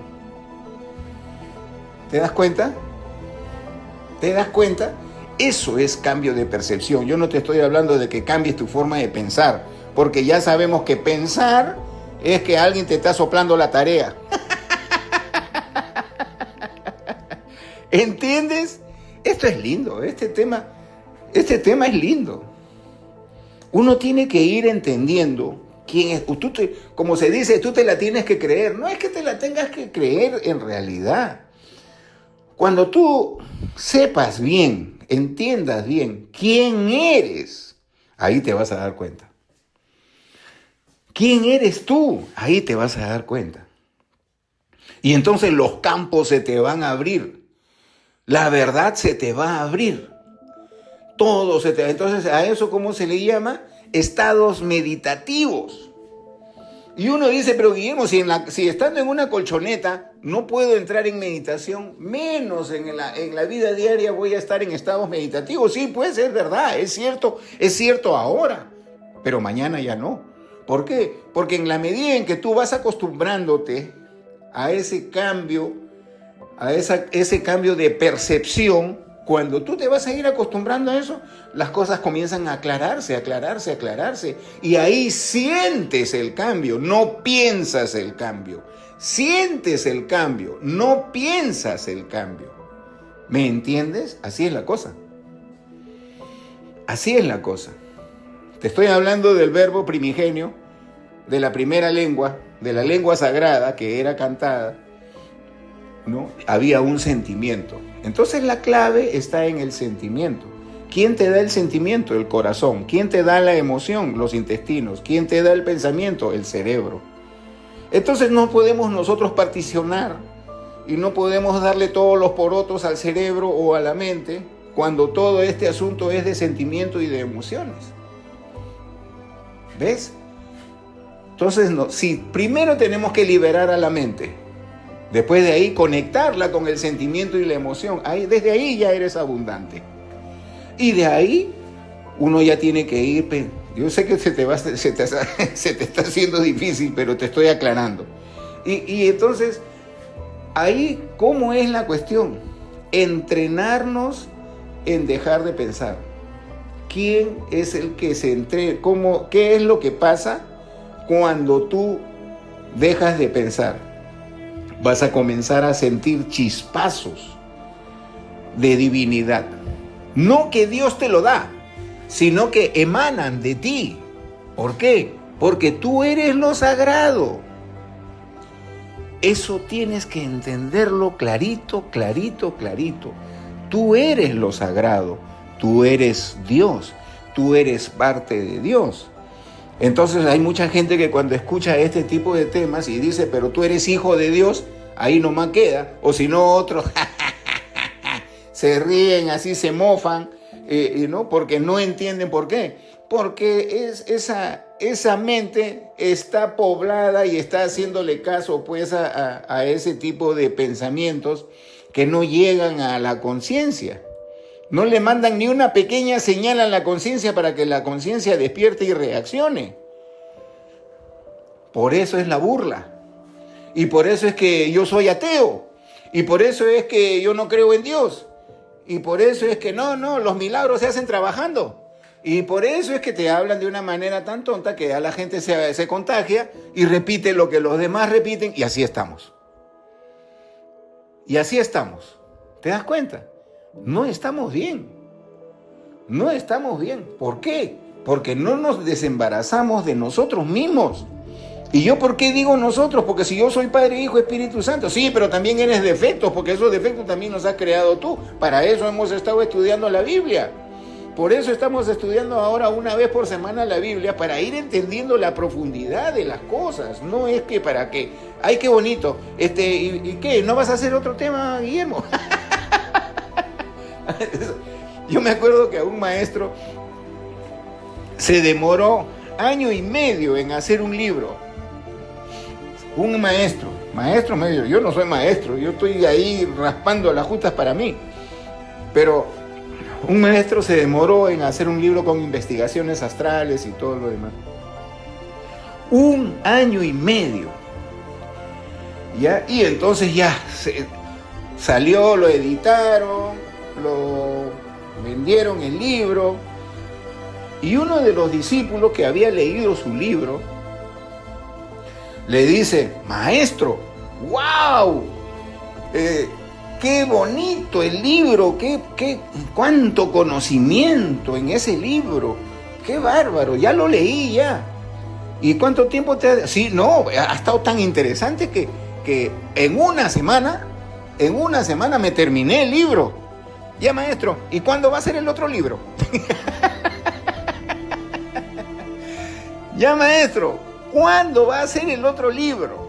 ¿Te das cuenta? ¿Te das cuenta? Eso es cambio de percepción. Yo no te estoy hablando de que cambies tu forma de pensar, porque ya sabemos que pensar es que alguien te está soplando la tarea. ¿Entiendes? Esto es lindo, este tema es lindo. Uno tiene que ir entendiendo quién es. Como se dice, tú te la tienes que creer. No es que te la tengas que creer en realidad. Cuando tú sepas bien, entiendas bien quién eres, ahí te vas a dar cuenta. ¿Quién eres tú? Ahí te vas a dar cuenta. Y entonces los campos se te van a abrir. La verdad se te va a abrir. Todo se te va. Entonces, ¿a eso cómo se le llama? Estados meditativos. Y uno dice, pero Guillermo, si estando en una colchoneta no puedo entrar en meditación, menos en la vida diaria voy a estar en estados meditativos. Sí, pues es verdad, es cierto ahora, pero mañana ya no. ¿Por qué? Porque en la medida en que tú vas acostumbrándote a ese cambio, ese cambio de percepción, cuando tú te vas a ir acostumbrando a eso, las cosas comienzan a aclararse. Y ahí sientes el cambio, no piensas el cambio. Sientes el cambio, no piensas el cambio. ¿Me entiendes? Así es la cosa. Así es la cosa. Te estoy hablando del verbo primigenio, de la primera lengua, de la lengua sagrada que era cantada, ¿no? Había un sentimiento. Entonces la clave está en el sentimiento. ¿Quién te da el sentimiento? El corazón. ¿Quién te da la emoción? Los intestinos. ¿Quién te da el pensamiento? El cerebro. Entonces no podemos nosotros particionar y no podemos darle todos los porotos al cerebro o a la mente cuando todo este asunto es de sentimiento y de emociones. ¿Ves? Entonces, si primero tenemos que liberar a la mente, después de ahí conectarla con el sentimiento y la emoción, desde ahí ya eres abundante. Y de ahí uno ya tiene que ir. Yo sé que se te está haciendo difícil, pero te estoy aclarando. Y entonces, ahí, ¿cómo es la cuestión? Entrenarnos en dejar de pensar. ¿Quién es el que se entrena? ¿Qué es lo que pasa cuando tú dejas de pensar? Vas a comenzar a sentir chispazos de divinidad. No que Dios te lo da, sino que emanan de ti. ¿Por qué? Porque tú eres lo sagrado. Eso tienes que entenderlo clarito. Tú eres lo sagrado, tú eres Dios, tú eres parte de Dios. Entonces hay mucha gente que cuando escucha este tipo de temas y dice, pero tú eres hijo de Dios, ahí nomás queda. O si no, otros se ríen, así se mofan, ¿no? Porque no entienden por qué. Porque esa mente está poblada y está haciéndole caso pues a ese tipo de pensamientos que no llegan a la conciencia. No le mandan ni una pequeña señal a la conciencia para que la conciencia despierte y reaccione. Por eso es la burla. Y por eso es que yo soy ateo. Y por eso es que yo no creo en Dios. Y por eso es que no, los milagros se hacen trabajando. Y por eso es que te hablan de una manera tan tonta que a la gente se contagia y repite lo que los demás repiten. Y así estamos. Y así estamos. ¿Te das cuenta? No estamos bien. No estamos bien. ¿Por qué? Porque no nos desembarazamos de nosotros mismos. ¿Y yo por qué digo nosotros? Porque si yo soy Padre, Hijo, Espíritu Santo, sí, pero también eres defectos, porque esos defectos también los has creado tú. Para eso hemos estado estudiando la Biblia. Por eso estamos estudiando ahora una vez por semana la Biblia, para ir entendiendo la profundidad de las cosas. No es que para qué. Ay, qué bonito. ¿Y qué? ¿No vas a hacer otro tema, Guillermo? Yo me acuerdo que a un maestro se demoró 1 año y medio en hacer un libro. Un maestro medio. Yo no soy maestro, yo estoy ahí raspando las justas para mí. Pero un maestro se demoró en hacer un libro con investigaciones astrales y todo lo demás. 1 año y medio. ¿Ya? Y entonces ya salió, lo editaron, lo vendieron el libro. Y uno de los discípulos que había leído su libro le dice: maestro, ¡wow! qué bonito el libro, cuánto conocimiento en ese libro, qué bárbaro, ya lo leí ya. ¿Y cuánto tiempo te ha...? Sí, no, ha estado tan interesante que en una semana me terminé el libro. Ya, maestro, ¿y cuándo va a ser el otro libro? Ya, maestro, ¿cuándo va a ser el otro libro?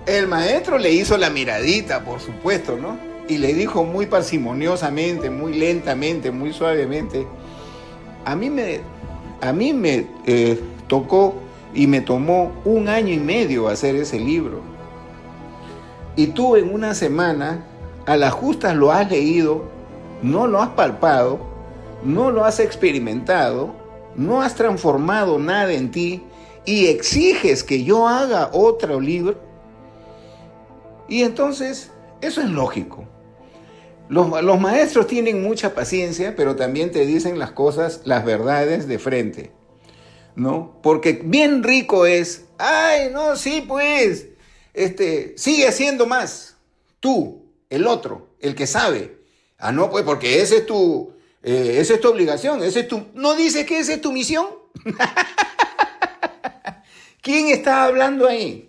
El maestro le hizo la miradita, por supuesto, ¿no? Y le dijo muy parsimoniosamente, muy lentamente, muy suavemente, a mí me tocó y me tomó 1 año y medio hacer ese libro. Y tú en una semana, a las justas lo has leído, no lo has palpado, no lo has experimentado, no has transformado nada en ti y exiges que yo haga otro libro. Y entonces, eso es lógico. Los maestros tienen mucha paciencia, pero también te dicen las cosas, las verdades de frente, ¿no? Porque bien rico es, ay, no, sí, pues, sigue haciendo más. Tú, el otro, el que sabe. Ah, no, pues, porque esa es tu obligación, ¿no dices que esa es tu misión? ¿Quién está hablando ahí?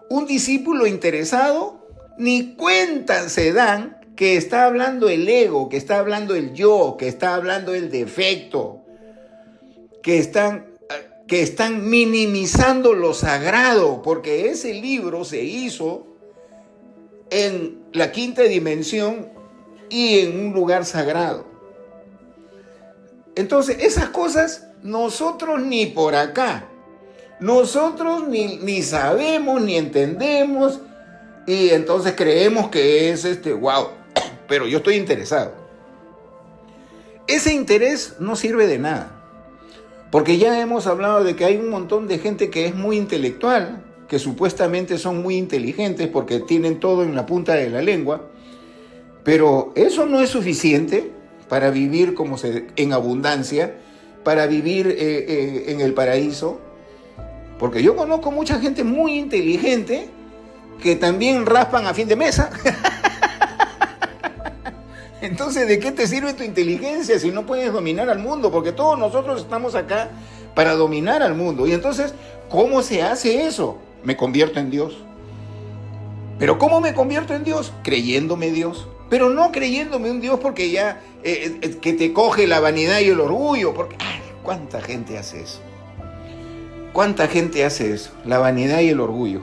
Un discípulo interesado, ni cuenta se dan que está hablando el ego, que está hablando el yo, que está hablando el defecto, que están minimizando lo sagrado, porque ese libro se hizo en la 5ª dimensión y en un lugar sagrado. Entonces, esas cosas nosotros ni por acá. Nosotros ni sabemos, ni entendemos, y entonces creemos que es wow, pero yo estoy interesado. Ese interés no sirve de nada, porque ya hemos hablado de que hay un montón de gente que es muy intelectual, que supuestamente son muy inteligentes porque tienen todo en la punta de la lengua, pero eso no es suficiente para vivir en abundancia, para vivir en el paraíso. Porque yo conozco mucha gente muy inteligente que también raspan a fin de mesa. Entonces, ¿de qué te sirve tu inteligencia si no puedes dominar al mundo? Porque todos nosotros estamos acá para dominar al mundo. Y entonces, ¿cómo se hace eso? Me convierto en Dios. ¿Pero cómo me convierto en Dios? Creyéndome Dios. Pero no creyéndome un Dios porque ya que te coge la vanidad y el orgullo. Porque, ¿cuánta gente hace eso? ¿Cuánta gente hace eso? La vanidad y el orgullo.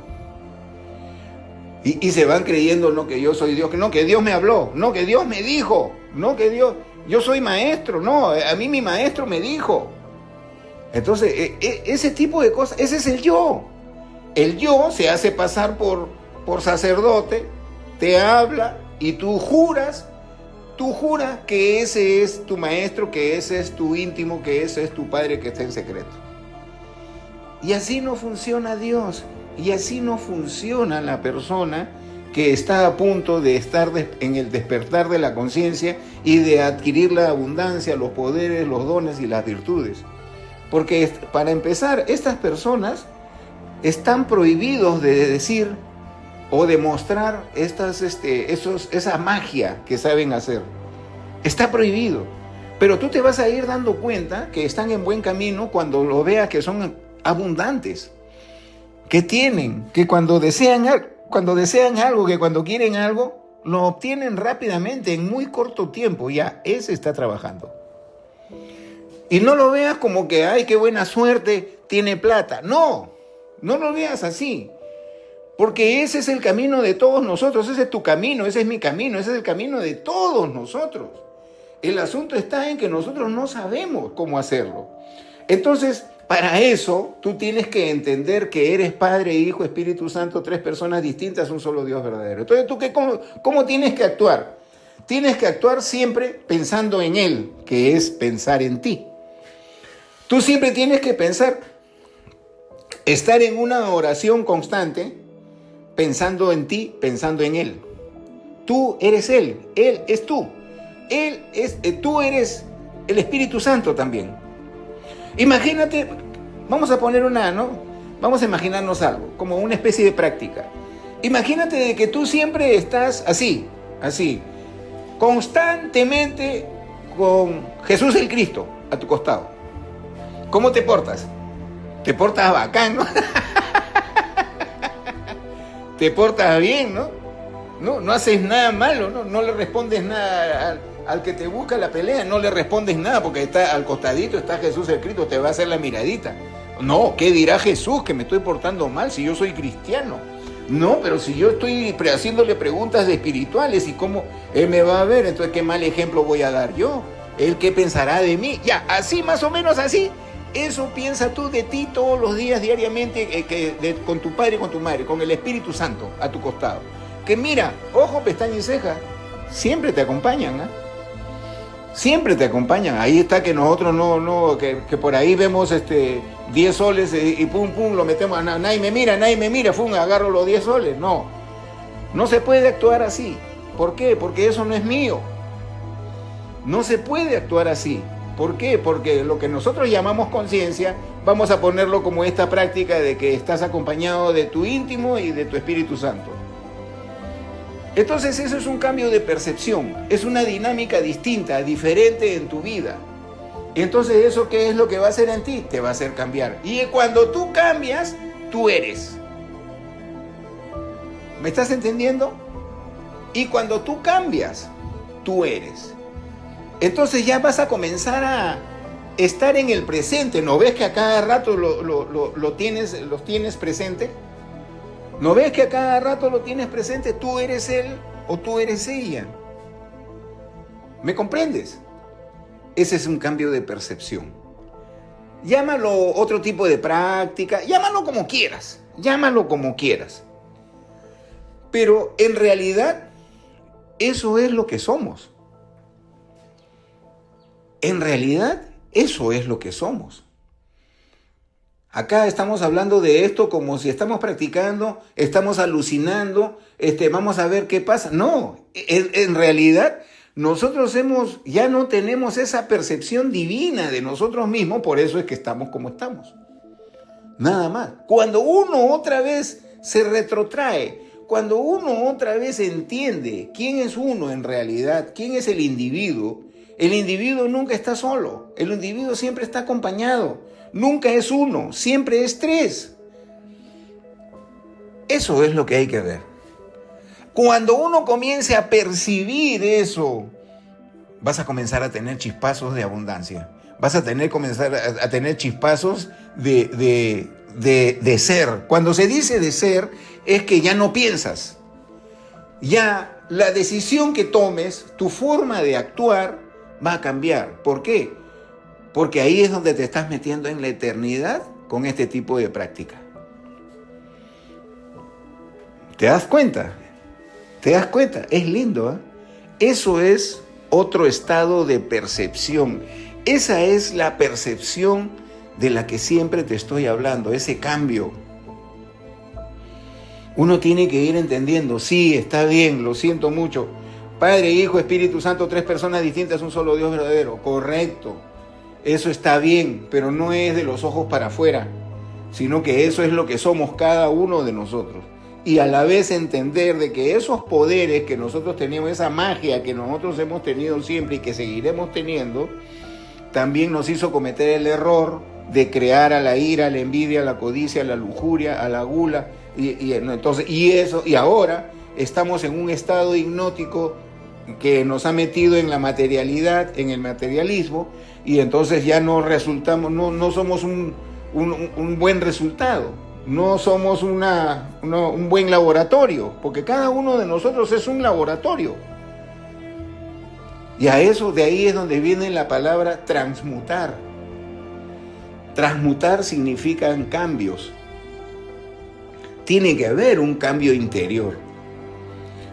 Y se van creyendo, no, que yo soy Dios, no, que Dios me habló, no, que Dios me dijo, no, que yo soy maestro, no, a mí mi maestro me dijo. Entonces, ese tipo de cosas, ese es el yo. El yo se hace pasar por sacerdote, te habla y tú juras que ese es tu maestro, que ese es tu íntimo, que ese es tu padre que está en secreto. Y así no funciona Dios, y así no funciona la persona que está a punto de estar en el despertar de la conciencia y de adquirir la abundancia, los poderes, los dones y las virtudes. Porque para empezar, estas personas están prohibidos de decir o demostrar esa magia que saben hacer. Está prohibido. Pero tú te vas a ir dando cuenta que están en buen camino cuando lo veas que son abundantes, que cuando desean algo, que cuando quieren algo, lo obtienen rápidamente, en muy corto tiempo. Ya, ese está trabajando. Y no lo veas como que, ay, qué buena suerte, tiene plata. No lo veas así. Porque ese es el camino de todos nosotros, ese es tu camino, ese es mi camino, ese es el camino de todos nosotros. El asunto está en que nosotros no sabemos cómo hacerlo. Entonces, para eso, tú tienes que entender que eres Padre, Hijo, Espíritu Santo, 3 personas distintas, un solo Dios verdadero. Entonces, ¿tú cómo tienes que actuar? Tienes que actuar siempre pensando en Él, que es pensar en ti. Tú siempre tienes que estar en una oración constante, pensando en ti, pensando en Él. Tú eres Él es tú. Tú eres el Espíritu Santo también. Imagínate, vamos a imaginarnos algo, como una especie de práctica. Imagínate de que tú siempre estás así, constantemente con Jesús el Cristo a tu costado. ¿Cómo te portas? Te portas bacán, ¿no? Te portas bien, ¿no? No haces nada malo, ¿no? No le respondes nada al que te busca la pelea, no le respondes nada porque está al costadito, está Jesús el Cristo, te va a hacer la miradita. No, ¿qué dirá Jesús que me estoy portando mal si yo soy cristiano? No, pero si yo estoy haciéndole preguntas espirituales y cómo él me va a ver, entonces qué mal ejemplo voy a dar yo. ¿Él qué pensará de mí? Ya, así, más o menos así. Eso piensa tú de ti todos los días, diariamente, con tu padre y con tu madre, con el Espíritu Santo a tu costado. Que mira, ojo, pestaña y ceja, siempre te acompañan, ¿eh? Siempre te acompañan. Ahí está que nosotros que por ahí vemos 10 soles y pum, lo metemos. Nadie me mira, agarro los 10 soles. No se puede actuar así. ¿Por qué? Porque eso no es mío. No se puede actuar así. ¿Por qué? Porque lo que nosotros llamamos conciencia, vamos a ponerlo como esta práctica de que estás acompañado de tu íntimo y de tu Espíritu Santo. Entonces eso es un cambio de percepción, es una dinámica distinta, diferente en tu vida. Entonces eso, ¿qué es lo que va a hacer en ti? Te va a hacer cambiar. Y cuando tú cambias, tú eres. ¿Me estás entendiendo? Y cuando tú cambias, tú eres. Entonces ya vas a comenzar a estar en el presente. ¿No ves que a cada rato los tienes presente? ¿No ves que a cada rato lo tienes presente? Tú eres él o tú eres ella. ¿Me comprendes? Ese es un cambio de percepción. Llámalo otro tipo de práctica, llámalo como quieras. Pero en realidad, eso es lo que somos. En realidad, eso es lo que somos. Acá estamos hablando de esto como si estamos practicando, estamos alucinando, vamos a ver qué pasa. No, en realidad nosotros ya no tenemos esa percepción divina de nosotros mismos, por eso es que estamos como estamos. Nada más. Cuando uno otra vez se retrotrae, cuando uno otra vez entiende quién es uno en realidad, quién es el individuo nunca está solo, el individuo siempre está acompañado. Nunca es uno, siempre es tres. Eso es lo que hay que ver. Cuando uno comience a percibir eso, vas a comenzar a tener chispazos de abundancia. Vas a comenzar a tener chispazos de ser. Cuando se dice de ser, es que ya no piensas. Ya la decisión que tomes, tu forma de actuar, va a cambiar. ¿Por qué? Porque ahí es donde te estás metiendo en la eternidad con este tipo de práctica. ¿Te das cuenta? Es lindo, ¿eh? Eso es otro estado de percepción. Esa es la percepción de la que siempre te estoy hablando, ese cambio. Uno tiene que ir entendiendo, sí, está bien, lo siento mucho. Padre, Hijo, Espíritu Santo, 3 personas distintas, un solo Dios verdadero. Correcto. Eso está bien, pero no es de los ojos para afuera, sino que eso es lo que somos cada uno de nosotros. Y a la vez entender de que esos poderes que nosotros tenemos, esa magia que nosotros hemos tenido siempre y que seguiremos teniendo, también nos hizo cometer el error de crear a la ira, a la envidia, a la codicia, a la lujuria, a la gula. Y ahora estamos en un estado hipnótico que nos ha metido en la materialidad, en el materialismo, y entonces ya no somos un buen resultado, no somos un buen laboratorio, porque cada uno de nosotros es un laboratorio. Y de ahí es donde viene la palabra transmutar. Transmutar significan cambios. Tiene que haber un cambio interior.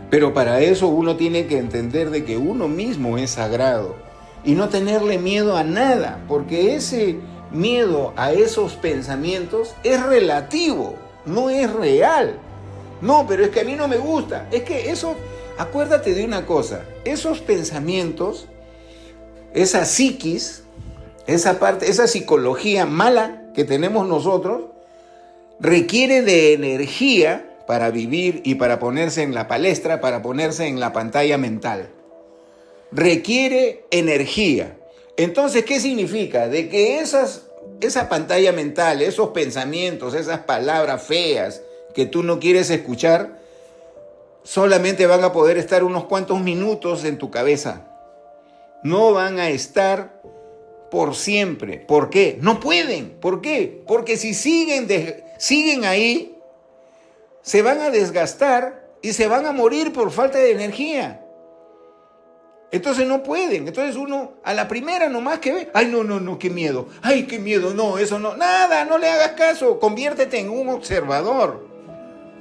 Pero para eso uno tiene que entender de que uno mismo es sagrado y no tenerle miedo a nada, porque ese miedo a esos pensamientos es relativo, no es real. No, pero es que a mí no me gusta. Es que eso, acuérdate de una cosa, esos pensamientos, esa psiquis, esa parte, esa psicología mala que tenemos nosotros, requiere de energía para vivir y para ponerse en la palestra, para ponerse en la pantalla mental. Requiere energía. Entonces, ¿qué significa? De que esa pantalla mental, esos pensamientos, esas palabras feas que tú no quieres escuchar, solamente van a poder estar unos cuantos minutos en tu cabeza. No van a estar por siempre. ¿Por qué? No pueden. ¿Por qué? Porque si siguen ahí, se van a desgastar y se van a morir por falta de energía. Entonces no pueden. Entonces uno a la primera nomás que ve, ay no, qué miedo, no, eso no, nada, no le hagas caso, conviértete en un observador.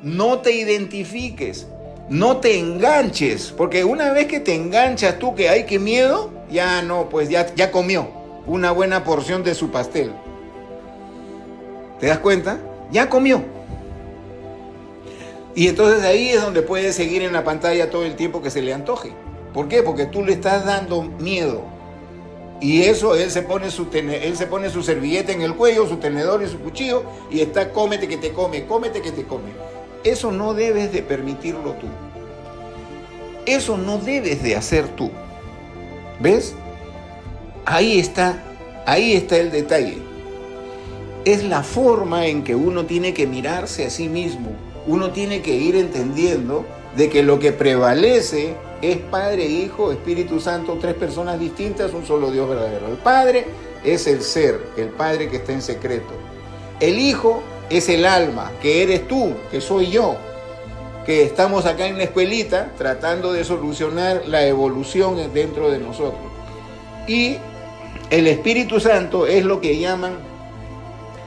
No te identifiques, no te enganches, porque una vez que te enganchas tú que ay, qué miedo, ya no, pues ya comió una buena porción de su pastel. ¿Te das cuenta? Ya comió. Y entonces ahí es donde puede seguir en la pantalla todo el tiempo que se le antoje. ¿Por qué? Porque tú le estás dando miedo. Y eso, él se pone su servilleta en el cuello, su tenedor y su cuchillo, y está cómete que te come, cómete que te come. Eso no debes de permitirlo tú. Eso no debes de hacer tú. ¿Ves? Ahí está el detalle. Es la forma en que uno tiene que mirarse a sí mismo. Uno tiene que ir entendiendo de que lo que prevalece es Padre, Hijo, Espíritu Santo, tres personas distintas, un solo Dios verdadero. El Padre es el ser, el Padre que está en secreto. El Hijo es el alma, que eres tú, que soy yo, que estamos acá en la escuelita tratando de solucionar la evolución dentro de nosotros. Y el Espíritu Santo es lo que llaman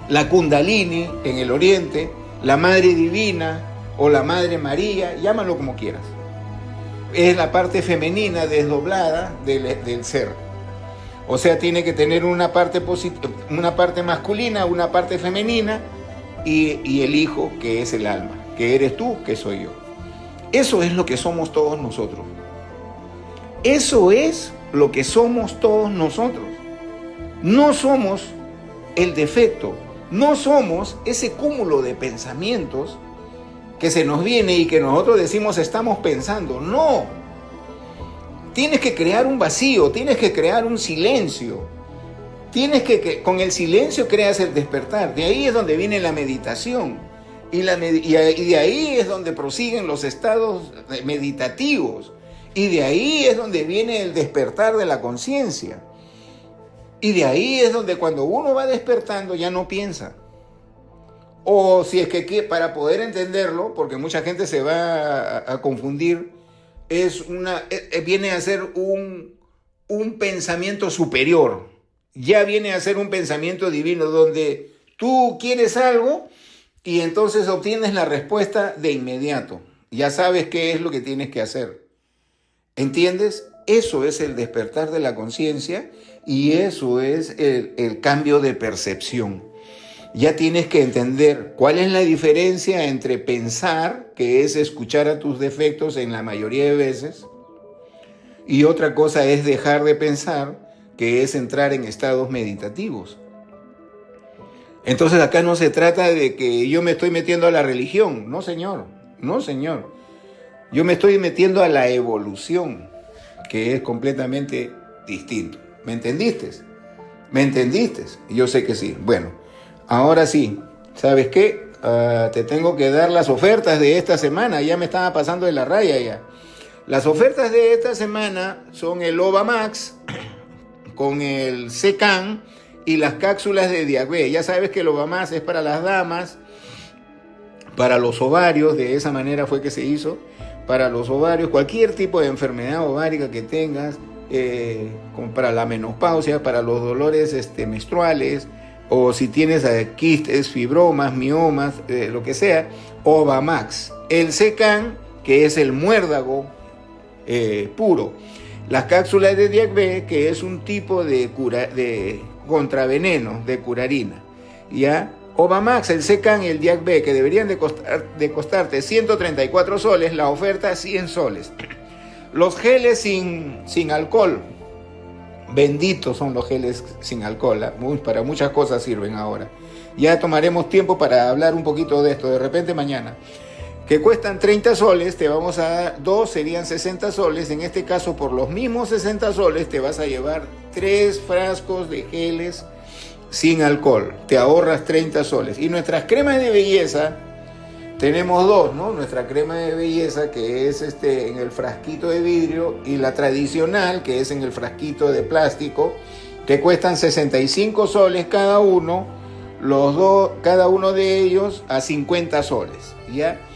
la Kundalini en el Oriente, la Madre Divina o la Madre María, llámalo como quieras. Es la parte femenina desdoblada del ser. O sea, tiene que tener una parte masculina, una parte femenina y el Hijo, que es el alma, que eres tú, que soy yo. Eso es lo que somos todos nosotros. Eso es lo que somos todos nosotros. No somos el defecto, no somos ese cúmulo de pensamientos que se nos viene y que nosotros decimos estamos pensando. No. Tienes que crear un vacío, tienes que crear un silencio. Con el silencio creas el despertar. De ahí es donde viene la meditación. Y de ahí es donde prosiguen los estados meditativos. Y de ahí es donde viene el despertar de la conciencia. Y de ahí es donde cuando uno va despertando ya no piensa. O si es que para poder entenderlo, porque mucha gente se va a confundir, viene a ser un pensamiento superior. Ya viene a ser un pensamiento divino donde tú quieres algo y entonces obtienes la respuesta de inmediato. Ya sabes qué es lo que tienes que hacer. ¿Entiendes? Eso es el despertar de la conciencia y eso es el cambio de percepción. Ya tienes que entender cuál es la diferencia entre pensar, que es escuchar a tus defectos en la mayoría de veces, y otra cosa es dejar de pensar, que es entrar en estados meditativos. Entonces acá no se trata de que yo me estoy metiendo a la religión. No, señor. No, señor. Yo me estoy metiendo a la evolución, que es completamente distinto. ¿Me entendiste? ¿Me entendiste? Yo sé que sí. Bueno, ahora sí. ¿Sabes qué? Te tengo que dar las ofertas de esta semana. Ya me estaba pasando de la raya ya. Las ofertas de esta semana son el Ovamax con el Secan y las cápsulas de Diagbe. Ya sabes que el Ovamax es para las damas, para los ovarios, de esa manera fue que se hizo, para los ovarios, cualquier tipo de enfermedad ovárica que tengas, para la menopausia, para los dolores menstruales, o si tienes quistes, fibromas, miomas, lo que sea, Ovamax. El Secan, que es el muérdago puro. Las cápsulas de Diagbe, que es un tipo de contraveneno, de curarina. ¿Ya? Ovamax, el Secan y el Diagbe, que deberían de costarte 134 soles, la oferta 100 soles. Los geles sin alcohol, benditos son los geles sin alcohol, para muchas cosas sirven ahora. Ya tomaremos tiempo para hablar un poquito de esto, de repente mañana. que cuestan 30 soles, te vamos a dar 2, serían 60 soles. En este caso, por los mismos 60 soles, te vas a llevar 3 frascos de geles sin alcohol. Te ahorras 30 soles. Y nuestras cremas de belleza, tenemos 2, ¿no? Nuestra crema de belleza, que es en el frasquito de vidrio, y la tradicional, que es en el frasquito de plástico, que cuestan 65 soles cada uno, los dos, cada uno de ellos a 50 soles, ¿ya?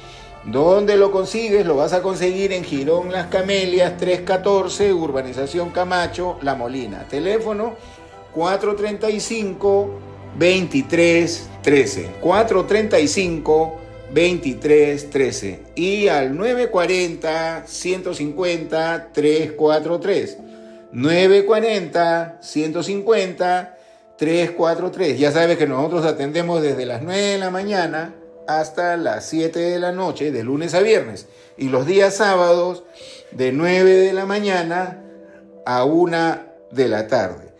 ¿Dónde lo consigues? Lo vas a conseguir en Girón Las Camelias 314, Urbanización Camacho, La Molina. Teléfono 435-2313. 435-2313. Y al 940-150-343. 940-150-343. Ya sabes que nosotros atendemos desde las 9 de la mañana hasta las 7 de la noche, de lunes a viernes. Y los días sábados, de 9 de la mañana a 1 de la tarde.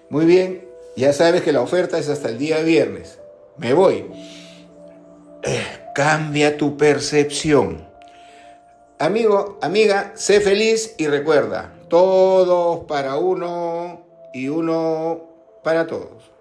Muy bien, ya sabes que la oferta es hasta el día viernes. Me voy. Cambia tu percepción. Amigo, amiga, sé feliz y recuerda, todos para uno y uno para todos.